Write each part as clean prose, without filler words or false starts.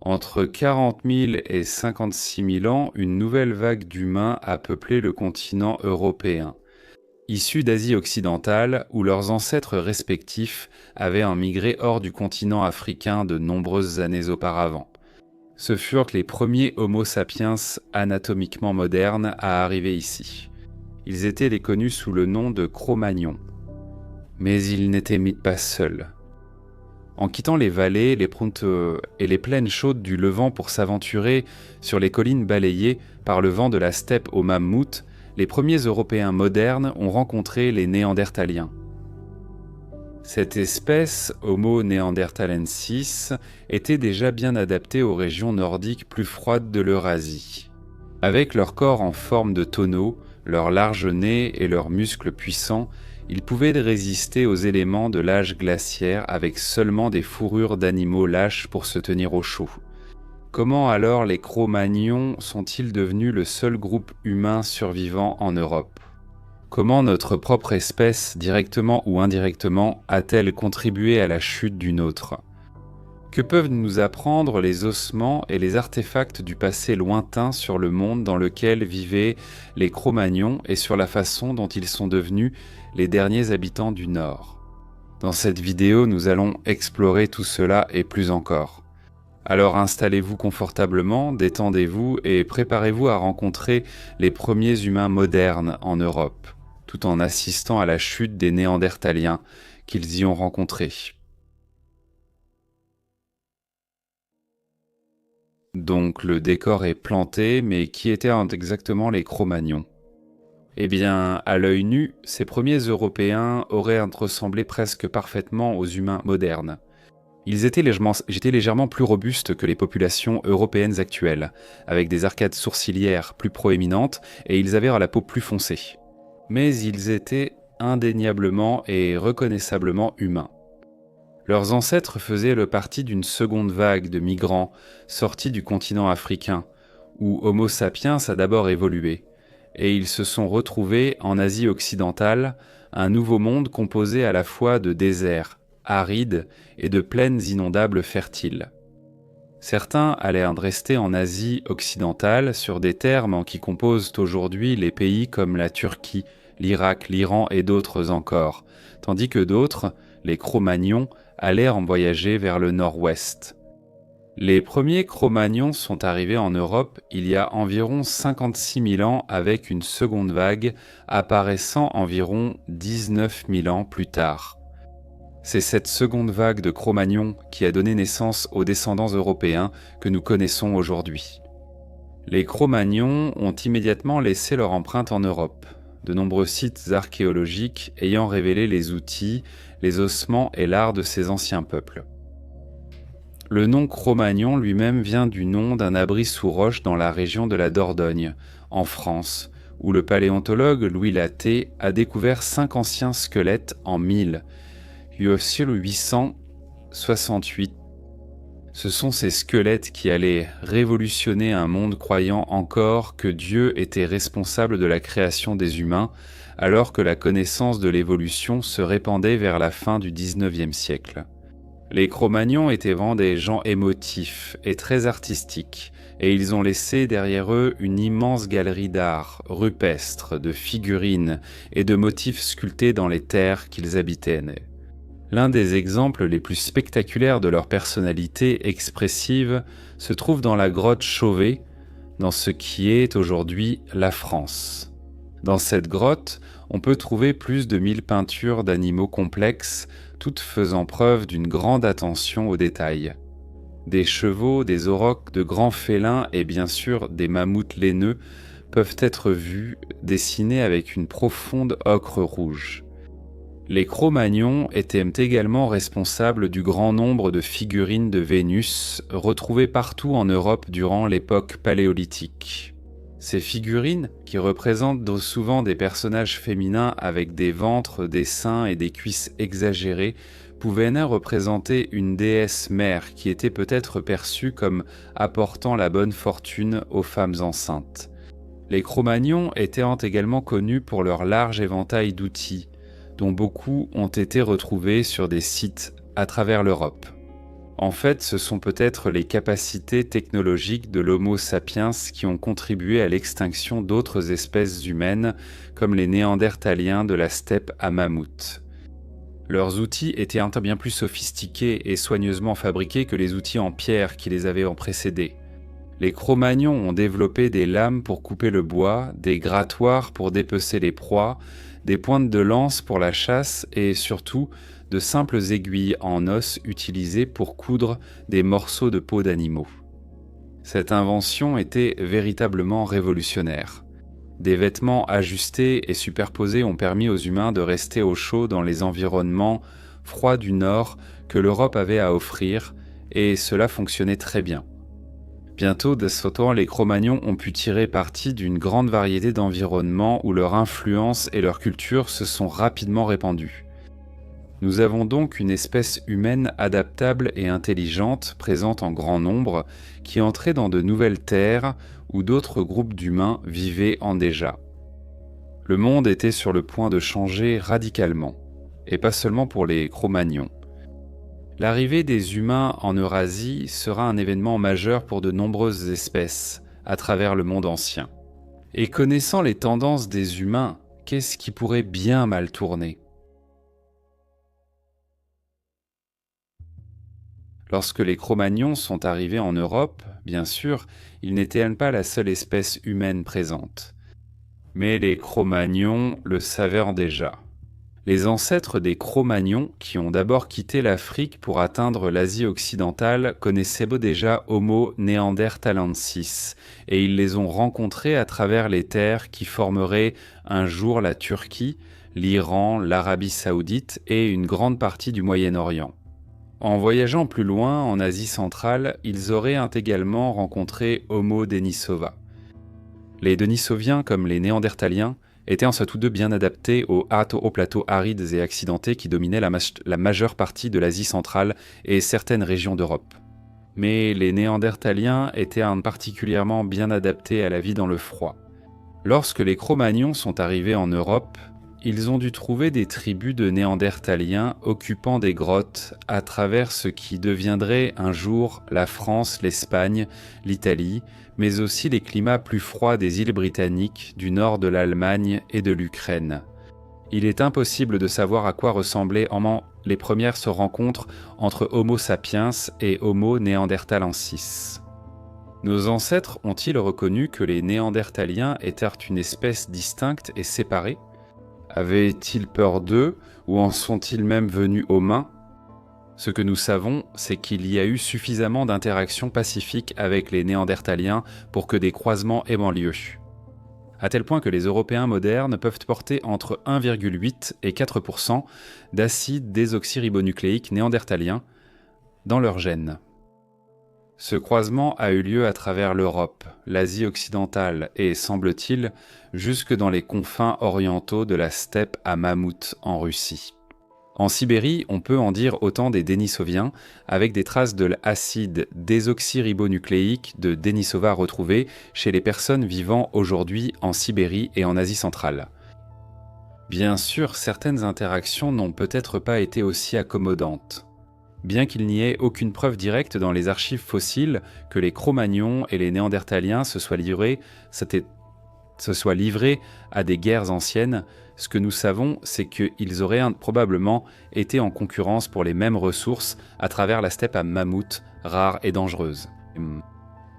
Entre 40 000 et 56 000 ans, une nouvelle vague d'humains a peuplé le continent européen, issus d'Asie occidentale où leurs ancêtres respectifs avaient migré hors du continent africain de nombreuses années auparavant. Ce furent les premiers Homo sapiens anatomiquement modernes à arriver ici. Ils étaient les connus sous le nom de Cro-Magnons. Mais ils n'étaient pas seuls. En quittant les vallées, les proutes et les plaines chaudes du Levant pour s'aventurer sur les collines balayées par le vent de la steppe aux mammouths, les premiers Européens modernes ont rencontré les Néandertaliens. Cette espèce, Homo neanderthalensis, était déjà bien adaptée aux régions nordiques plus froides de l'Eurasie. Avec leur corps en forme de tonneau, leur large nez et leurs muscles puissants, ils pouvaient résister aux éléments de l'âge glaciaire avec seulement des fourrures d'animaux lâches pour se tenir au chaud. Comment alors les Cro-Magnons sont-ils devenus le seul groupe humain survivant en Europe ? Comment notre propre espèce, directement ou indirectement, a-t-elle contribué à la chute d'une autre ? Que peuvent nous apprendre les ossements et les artefacts du passé lointain sur le monde dans lequel vivaient les Cro-Magnons et sur la façon dont ils sont devenus les derniers habitants du Nord ? Dans cette vidéo, nous allons explorer tout cela et plus encore. Alors installez-vous confortablement, détendez-vous et préparez-vous à rencontrer les premiers humains modernes en Europe, tout en assistant à la chute des Néandertaliens qu'ils y ont rencontrés. Donc le décor est planté, mais qui étaient exactement les Cro-Magnons ? Eh bien, à l'œil nu, ces premiers Européens auraient ressemblé presque parfaitement aux humains modernes. Ils étaient légèrement plus robustes que les populations européennes actuelles, avec des arcades sourcilières plus proéminentes et ils avaient la peau plus foncée. Mais ils étaient indéniablement et reconnaissablement humains. Leurs ancêtres faisaient partie d'une seconde vague de migrants sortis du continent africain, où Homo sapiens a d'abord évolué, et ils se sont retrouvés en Asie occidentale, un nouveau monde composé à la fois de déserts arides et de plaines inondables fertiles. Certains allaient rester en Asie occidentale sur des terres qui composent aujourd'hui les pays comme la Turquie, l'Irak, l'Iran et d'autres encore, tandis que d'autres, les Cro-Magnons, allaient voyager vers le nord-ouest. Les premiers Cro-Magnons sont arrivés en Europe il y a environ 56 000 ans avec une seconde vague apparaissant environ 19 000 ans plus tard. C'est cette seconde vague de Cro-Magnons qui a donné naissance aux descendants européens que nous connaissons aujourd'hui. Les Cro-Magnons ont immédiatement laissé leur empreinte en Europe, de nombreux sites archéologiques ayant révélé les outils, les ossements et l'art de ces anciens peuples. Le nom Cro-Magnon lui-même vient du nom d'un abri sous roche dans la région de la Dordogne, en France, où le paléontologue Louis Lattès a découvert 5 anciens squelettes en 1868. Ce sont ces squelettes qui allaient révolutionner un monde croyant encore que Dieu était responsable de la création des humains, alors que la connaissance de l'évolution se répandait vers la fin du XIXe siècle. Les Cro-Magnons étaient vraiment des gens émotifs et très artistiques, et ils ont laissé derrière eux une immense galerie d'art rupestre, de figurines et de motifs sculptés dans les terres qu'ils habitaient. L'un des exemples les plus spectaculaires de leur personnalité expressive se trouve dans la grotte Chauvet, dans ce qui est aujourd'hui la France. Dans cette grotte, on peut trouver plus de 1000 peintures d'animaux complexes, toutes faisant preuve d'une grande attention aux détails. Des chevaux, des aurochs, de grands félins et bien sûr des mammouths laineux peuvent être vus dessinés avec une profonde ocre rouge. Les Cro-Magnons étaient également responsables du grand nombre de figurines de Vénus retrouvées partout en Europe durant l'époque paléolithique. Ces figurines, qui représentent souvent des personnages féminins avec des ventres, des seins et des cuisses exagérées, pouvaient représenter une déesse mère qui était peut-être perçue comme apportant la bonne fortune aux femmes enceintes. Les Cro-Magnons étaient également connus pour leur large éventail d'outils, dont beaucoup ont été retrouvés sur des sites à travers l'Europe. En fait, ce sont peut-être les capacités technologiques de l'Homo sapiens qui ont contribué à l'extinction d'autres espèces humaines, comme les Néandertaliens de la steppe à mammouth. Leurs outils étaient bien plus sophistiqués et soigneusement fabriqués que les outils en pierre qui les avaient précédés. Les Cro-Magnons ont développé des lames pour couper le bois, des grattoirs pour dépecer les proies, des pointes de lance pour la chasse et surtout de simples aiguilles en os utilisées pour coudre des morceaux de peau d'animaux. Cette invention était véritablement révolutionnaire. Des vêtements ajustés et superposés ont permis aux humains de rester au chaud dans les environnements froids du Nord que l'Europe avait à offrir, et cela fonctionnait très bien. Bientôt, de ce temps, les Cro-Magnons ont pu tirer parti d'une grande variété d'environnements où leur influence et leur culture se sont rapidement répandues. Nous avons donc une espèce humaine adaptable et intelligente, présente en grand nombre, qui entrait dans de nouvelles terres où d'autres groupes d'humains vivaient en déjà. Le monde était sur le point de changer radicalement, et pas seulement pour les Cro-Magnons. L'arrivée des humains en Eurasie sera un événement majeur pour de nombreuses espèces à travers le monde ancien. Et connaissant les tendances des humains, qu'est-ce qui pourrait bien mal tourner ? Lorsque les Cro-Magnons sont arrivés en Europe, bien sûr, ils n'étaient pas la seule espèce humaine présente. Mais les Cro-Magnons le savaient déjà. Les ancêtres des Cro-Magnons, qui ont d'abord quitté l'Afrique pour atteindre l'Asie occidentale, connaissaient déjà Homo neanderthalensis, et ils les ont rencontrés à travers les terres qui formeraient un jour la Turquie, l'Iran, l'Arabie saoudite et une grande partie du Moyen-Orient. En voyageant plus loin, en Asie centrale, ils auraient également rencontré Homo denisova. Les Denisoviens, comme les Néandertaliens, étaient en soit tous deux bien adaptés aux plateaux arides et accidentés qui dominaient la majeure partie de l'Asie centrale et certaines régions d'Europe. Mais les Néandertaliens étaient particulièrement bien adaptés à la vie dans le froid. Lorsque les Cro-Magnons sont arrivés en Europe, ils ont dû trouver des tribus de Néandertaliens occupant des grottes à travers ce qui deviendrait un jour la France, l'Espagne, l'Italie, mais aussi les climats plus froids des îles britanniques, du nord de l'Allemagne et de l'Ukraine. Il est impossible de savoir à quoi ressemblaient les premières rencontres entre Homo sapiens et Homo neanderthalensis. Nos ancêtres ont-ils reconnu que les Néandertaliens étaient une espèce distincte et séparée ? Avaient-ils peur d'eux, ou en sont-ils même venus aux mains ? Ce que nous savons, c'est qu'il y a eu suffisamment d'interactions pacifiques avec les Néandertaliens pour que des croisements aient lieu. À tel point que les Européens modernes peuvent porter entre 1,8 et 4% d'acide désoxyribonucléique néandertalien dans leurs gènes. Ce croisement a eu lieu à travers l'Europe, l'Asie occidentale et, semble-t-il, jusque dans les confins orientaux de la steppe à mammouth en Russie. En Sibérie, on peut en dire autant des Denisoviens, avec des traces de l'acide désoxyribonucléique de Denisova retrouvées chez les personnes vivant aujourd'hui en Sibérie et en Asie centrale. Bien sûr, certaines interactions n'ont peut-être pas été aussi accommodantes. Bien qu'il n'y ait aucune preuve directe dans les archives fossiles que les Cro-Magnons et les Néandertaliens se soient livrés à des guerres anciennes, ce que nous savons, c'est qu'ils auraient probablement été en concurrence pour les mêmes ressources à travers la steppe à mammouth, rare et dangereuse.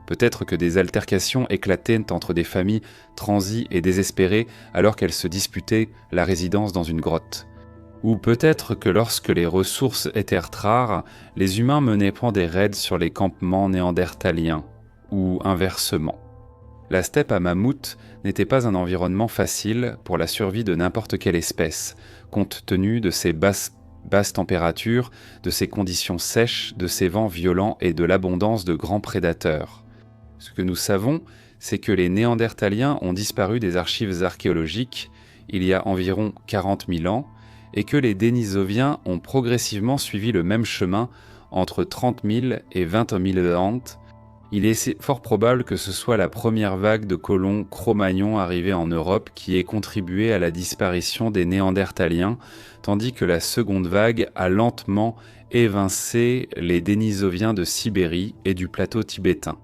Peut-être que des altercations éclataient entre des familles transies et désespérées alors qu'elles se disputaient la résidence dans une grotte. Ou peut-être que lorsque les ressources étaient rares, les humains menaient des raids sur les campements néandertaliens, ou inversement. La steppe à mammouth n'était pas un environnement facile pour la survie de n'importe quelle espèce, compte tenu de ses basses températures, de ses conditions sèches, de ses vents violents et de l'abondance de grands prédateurs. Ce que nous savons, c'est que les Néandertaliens ont disparu des archives archéologiques il y a environ 40 000 ans, et que les Denisoviens ont progressivement suivi le même chemin entre 30 000 et 20 000 ans Il est fort probable que ce soit la première vague de colons Cro-Magnons arrivés en Europe qui ait contribué à la disparition des Néandertaliens, tandis que la seconde vague a lentement évincé les Dénisoviens de Sibérie et du plateau tibétain.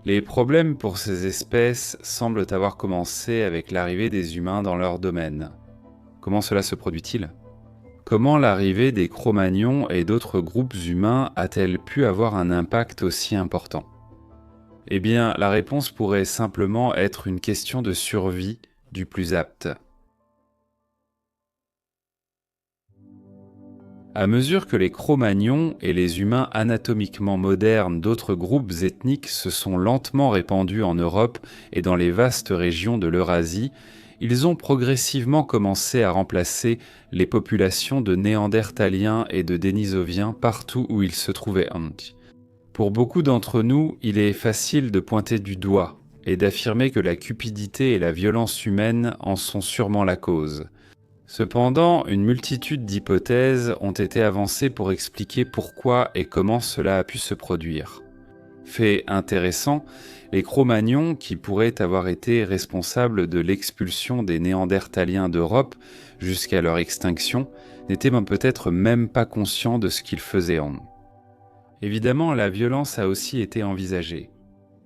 Les problèmes pour ces espèces semblent avoir commencé avec l'arrivée des humains dans leur domaine. Comment cela se produit-il ? Comment l'arrivée des Cro-Magnons et d'autres groupes humains a-t-elle pu avoir un impact aussi important ? Eh bien, la réponse pourrait simplement être une question de survie du plus apte. À mesure que les Cro-Magnons et les humains anatomiquement modernes d'autres groupes ethniques se sont lentement répandus en Europe et dans les vastes régions de l'Eurasie, ils ont progressivement commencé à remplacer les populations de Néandertaliens et de Dénisoviens partout où ils se trouvaient. Pour beaucoup d'entre nous, il est facile de pointer du doigt et d'affirmer que la cupidité et la violence humaine en sont sûrement la cause. Cependant, une multitude d'hypothèses ont été avancées pour expliquer pourquoi et comment cela a pu se produire. Fait intéressant, les Cro-Magnons, qui pourraient avoir été responsables de l'expulsion des Néandertaliens d'Europe jusqu'à leur extinction, n'étaient peut-être même pas conscients de ce qu'ils faisaient. Évidemment, la violence a aussi été envisagée.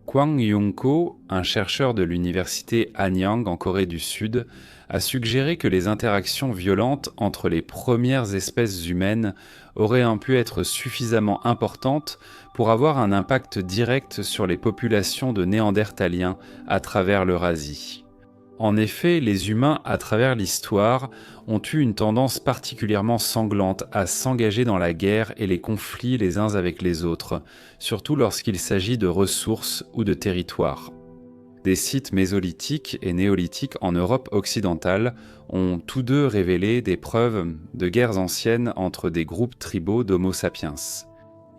Kwang Yung-ko, un chercheur de l'université Hanyang en Corée du Sud, a suggéré que les interactions violentes entre les premières espèces humaines auraient pu être suffisamment importantes pour avoir un impact direct sur les populations de Néandertaliens à travers l'Eurasie. En effet, les humains, à travers l'histoire, ont eu une tendance particulièrement sanglante à s'engager dans la guerre et les conflits les uns avec les autres, surtout lorsqu'il s'agit de ressources ou de territoires. Des sites mésolithiques et néolithiques en Europe occidentale ont tous deux révélé des preuves de guerres anciennes entre des groupes tribaux d'Homo sapiens.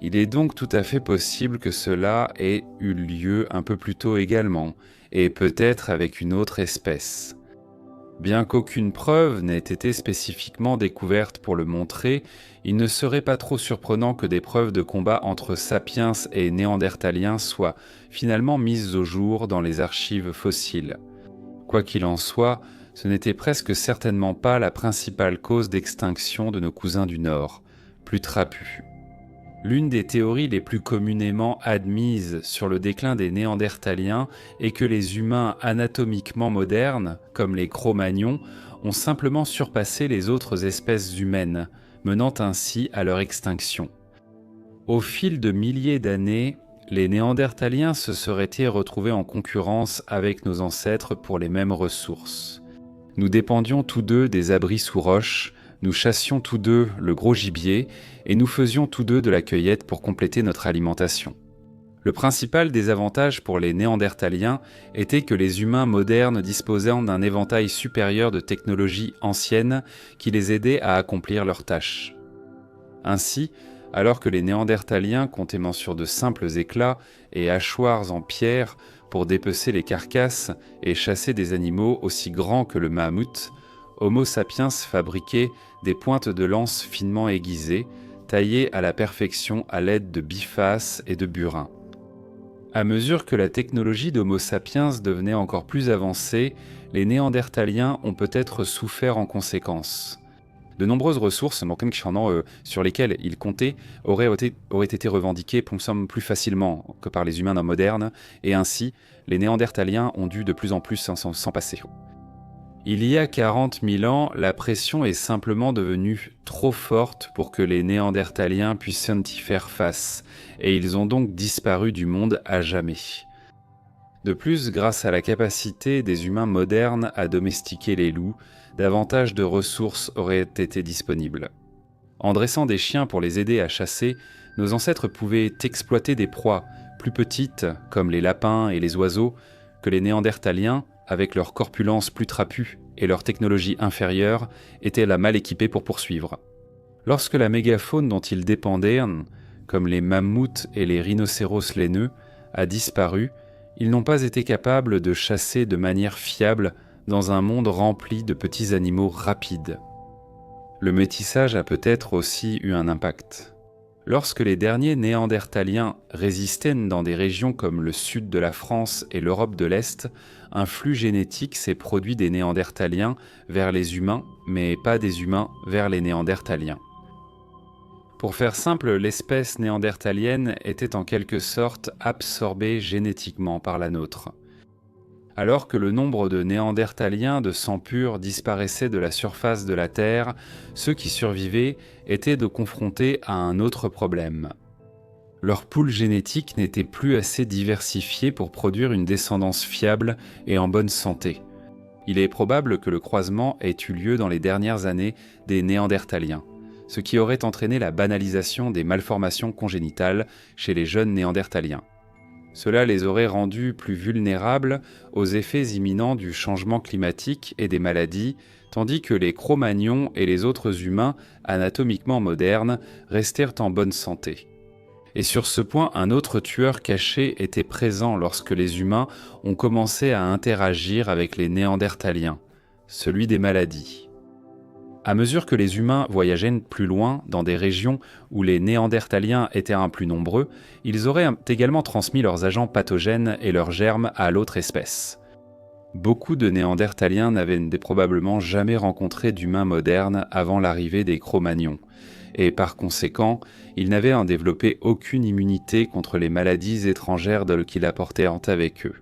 Il est donc tout à fait possible que cela ait eu lieu un peu plus tôt également, et peut-être avec une autre espèce. Bien qu'aucune preuve n'ait été spécifiquement découverte pour le montrer, il ne serait pas trop surprenant que des preuves de combat entre sapiens et néandertaliens soient finalement mises au jour dans les archives fossiles. Quoi qu'il en soit, ce n'était presque certainement pas la principale cause d'extinction de nos cousins du Nord, plus trapus. L'une des théories les plus communément admises sur le déclin des Néandertaliens est que les humains anatomiquement modernes, comme les Cro-Magnons, ont simplement surpassé les autres espèces humaines, menant ainsi à leur extinction. Au fil de milliers d'années, les Néandertaliens se seraient retrouvés en concurrence avec nos ancêtres pour les mêmes ressources. Nous dépendions tous deux des abris sous roches, nous chassions tous deux le gros gibier et nous faisions tous deux de la cueillette pour compléter notre alimentation. Le principal désavantage pour les Néandertaliens était que les humains modernes disposaient d'un éventail supérieur de technologies anciennes qui les aidaient à accomplir leurs tâches. Ainsi, alors que les Néandertaliens comptaient sur de simples éclats et hachoirs en pierre pour dépecer les carcasses et chasser des animaux aussi grands que le mammouth, Homo sapiens fabriquait des pointes de lance finement aiguisées, taillées à la perfection à l'aide de bifaces et de burins. À mesure que la technologie d'Homo sapiens devenait encore plus avancée, les Néandertaliens ont peut-être souffert en conséquence. De nombreuses ressources sur lesquelles ils comptaient auraient été revendiquées plus facilement que par les humains modernes, et ainsi, les Néandertaliens ont dû de plus en plus s'en passer. Il y a 40 000 ans, la pression est simplement devenue trop forte pour que les Néandertaliens puissent y faire face, et ils ont donc disparu du monde à jamais. De plus, grâce à la capacité des humains modernes à domestiquer les loups, davantage de ressources auraient été disponibles. En dressant des chiens pour les aider à chasser, nos ancêtres pouvaient exploiter des proies plus petites, comme les lapins et les oiseaux, que les Néandertaliens, avec leur corpulence plus trapue et leur technologie inférieure, étaient là mal équipés pour poursuivre. Lorsque la mégafaune dont ils dépendaient, comme les mammouths et les rhinocéros laineux, a disparu, ils n'ont pas été capables de chasser de manière fiable dans un monde rempli de petits animaux rapides. Le métissage a peut-être aussi eu un impact. Lorsque les derniers néandertaliens résistaient dans des régions comme le sud de la France et l'Europe de l'Est, un flux génétique s'est produit des néandertaliens vers les humains, mais pas des humains vers les néandertaliens. Pour faire simple, l'espèce néandertalienne était en quelque sorte absorbée génétiquement par la nôtre. Alors que le nombre de néandertaliens de sang pur disparaissait de la surface de la Terre, ceux qui survivaient étaient confrontés à un autre problème. Leur pool génétique n'était plus assez diversifié pour produire une descendance fiable et en bonne santé. Il est probable que le croisement ait eu lieu dans les dernières années des néandertaliens, ce qui aurait entraîné la banalisation des malformations congénitales chez les jeunes néandertaliens. Cela les aurait rendus plus vulnérables aux effets imminents du changement climatique et des maladies, tandis que les Cro-Magnons et les autres humains anatomiquement modernes restèrent en bonne santé. Et sur ce point, un autre tueur caché était présent lorsque les humains ont commencé à interagir avec les néandertaliens, celui des maladies. À mesure que les humains voyageaient plus loin, dans des régions où les néandertaliens étaient plus nombreux, ils auraient également transmis leurs agents pathogènes et leurs germes à l'autre espèce. Beaucoup de néandertaliens n'avaient probablement jamais rencontré d'humains modernes avant l'arrivée des Cro-Magnons, et par conséquent, ils n'avaient développé aucune immunité contre les maladies étrangères qu'ils apportaient avec eux.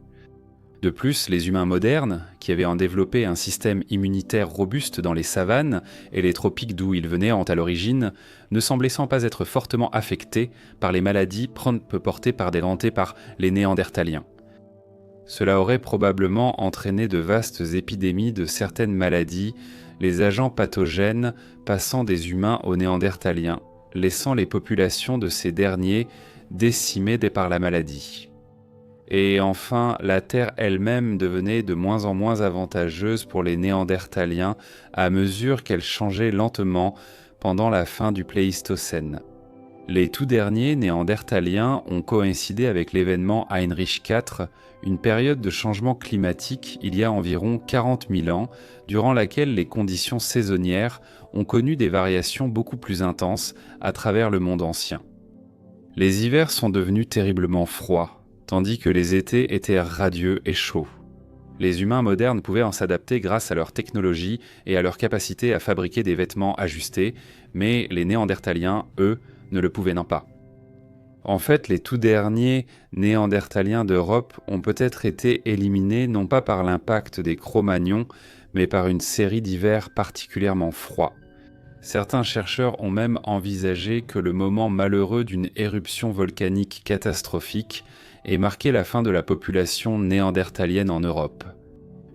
De plus, les humains modernes, qui avaient développé un système immunitaire robuste dans les savanes et les tropiques d'où ils venaient à l'origine, ne semblaient pas être fortement affectés par les maladies portées par les néandertaliens. Cela aurait probablement entraîné de vastes épidémies de certaines maladies, les agents pathogènes passant des humains aux néandertaliens, laissant les populations de ces derniers décimées par la maladie. Et enfin, la Terre elle-même devenait de moins en moins avantageuse pour les néandertaliens à mesure qu'elle changeait lentement pendant la fin du Pléistocène. Les tout derniers néandertaliens ont coïncidé avec l'événement Heinrich IV, une période de changement climatique il y a environ 40 000 ans, durant laquelle les conditions saisonnières ont connu des variations beaucoup plus intenses à travers le monde ancien. Les hivers sont devenus terriblement froids, tandis que les étés étaient radieux et chauds. Les humains modernes pouvaient s'adapter grâce à leur technologie et à leur capacité à fabriquer des vêtements ajustés, mais les néandertaliens, eux, ne le pouvaient pas. En fait, les tout derniers néandertaliens d'Europe ont peut-être été éliminés non pas par l'impact des Cro-Magnons, mais par une série d'hivers particulièrement froids. Certains chercheurs ont même envisagé que le moment malheureux d'une éruption volcanique catastrophique ait marqué la fin de la population néandertalienne en Europe.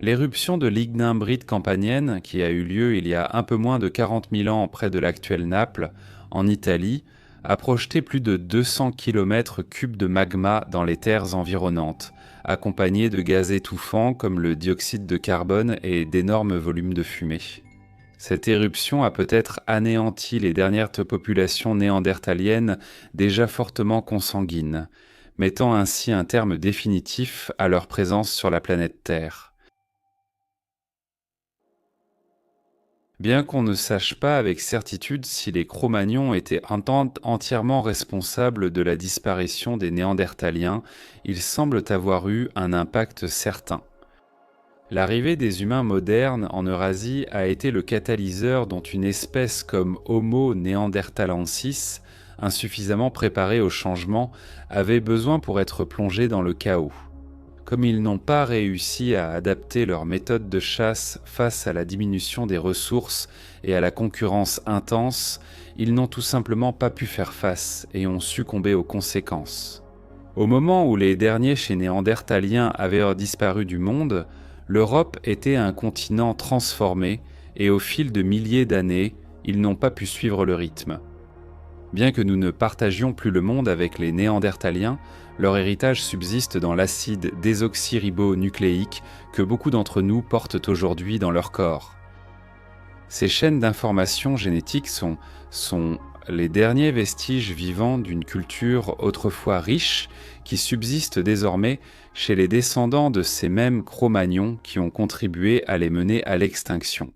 L'éruption de l'Ignimbrite campanienne, qui a eu lieu il y a un peu moins de 40 000 ans près de l'actuelle Naples, en Italie, a projeté plus de 200 km3 de magma dans les terres environnantes, accompagné de gaz étouffants comme le dioxyde de carbone et d'énormes volumes de fumée. Cette éruption a peut-être anéanti les dernières populations néandertaliennes déjà fortement consanguines, mettant ainsi un terme définitif à leur présence sur la planète Terre. Bien qu'on ne sache pas avec certitude si les Cro-Magnons étaient entièrement responsables de la disparition des Néandertaliens, ils semblent avoir eu un impact certain. L'arrivée des humains modernes en Eurasie a été le catalyseur dont une espèce comme Homo neanderthalensis, insuffisamment préparée au changement, avait besoin pour être plongée dans le chaos. Comme ils n'ont pas réussi à adapter leur méthode de chasse face à la diminution des ressources et à la concurrence intense, ils n'ont tout simplement pas pu faire face et ont succombé aux conséquences. Au moment où les derniers chez Néandertaliens avaient disparu du monde, l'Europe était un continent transformé et au fil de milliers d'années, ils n'ont pas pu suivre le rythme. Bien que nous ne partagions plus le monde avec les Néandertaliens, leur héritage subsiste dans l'acide désoxyribonucléique que beaucoup d'entre nous portent aujourd'hui dans leur corps. Ces chaînes d'information génétique sont les derniers vestiges vivants d'une culture autrefois riche qui subsiste désormais chez les descendants de ces mêmes Cro-Magnons qui ont contribué à les mener à l'extinction.